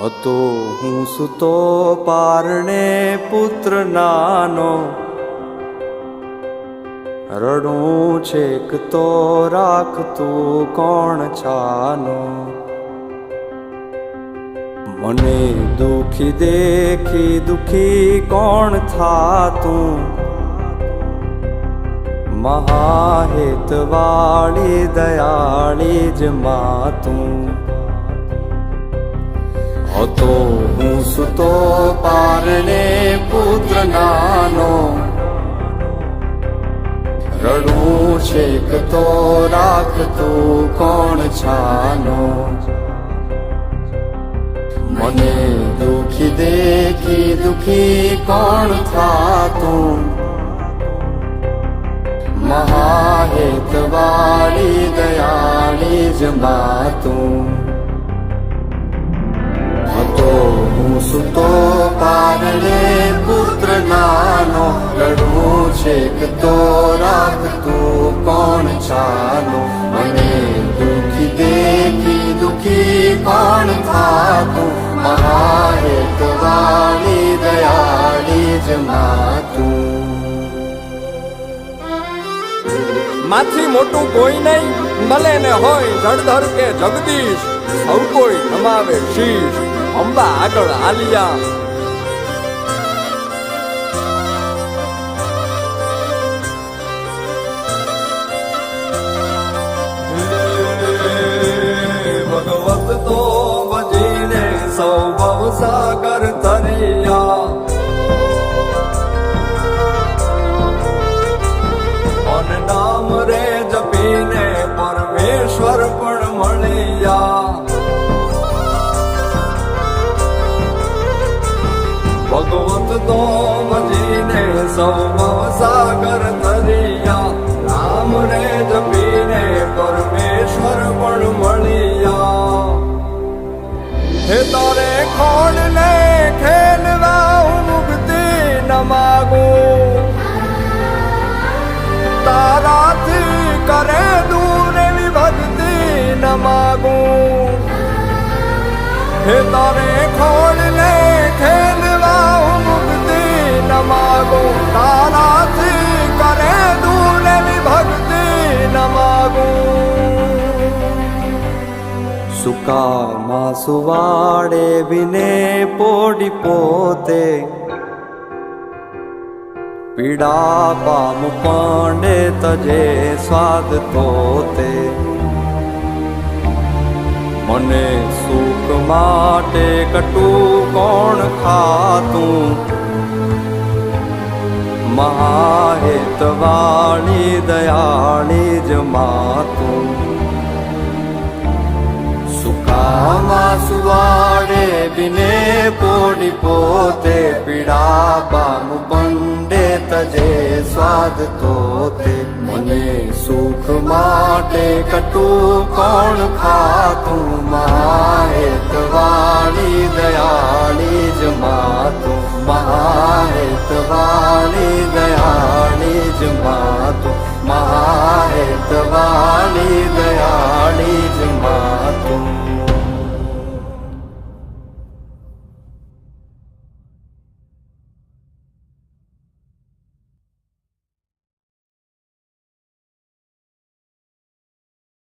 હતો હું સૂતો પારણે પુત્ર નાનો, રડું છેક તો રાખતું કોણ છાનો. મને દુખી દેખી દુખી કોણ થાતું, મહાહેતવાળી દયાળી જ માતું. હતો હું સૂતો પારણે પુત્ર નાનો, રડું છેક તો રાખતું કોણ છાનો. મને દુખી દેખી દુખી કોણ થાતું, મહાહેતવાળી દયાળી જ માતું. હતો હું સૂતો પારણે પુત્ર નાનો, રડું છેક તો રાખતું કોણ છાનો. મને દુખી દેખી દુખી કોણ થાતું, મહાહેતવાળી દયાળી જ માતું. માથી મોટું કોઈ નહીં, ભલે ને હોય જળધર કે જગદીશ, સૌ કોઈ નમાવે શીશ અંબા આગળ આલિયા. ભગવત તો ભજીને સૌ ભવસાગર તરિયા, નામ રે જપીને પરમેશ્વર પણ મળ્યા. ભગવત તો ભજીને સૌ ભવસાગર તરિયા, નામ રે જપીને પરમેશ્વર પણ મળ્યા. હે તારે ખોડ ને ખેલવા હું મુક્તિ ન માગું, તારાથી કરે દૂર એવી ભક્તિ ન માગું. હે તારે ખોડ ને ખેલવા હું મુક્તિ ન માગું, તારાથી કરે દૂર એવી ભક્તિ ન માગું. સુકામાં સુવાડે બિને પોડી પોતે, પીડા પામ પાંડે તજે સ્વાદ તોતે. મને સુખ માટે કટું કોણ ખાતું, મહાહેતવાળી દયાળી જ માતું. સુકામાં સુવાડે બિને પોડી પોતે, પીડા પામ પાંડે તજે સ્વાદ તોતે. મને સુખ માટે કટું કોણ ખાતું, મહાહેતવાળી દયાળી જ માતું. મહાહેતવાળી દયાળી જ માતું.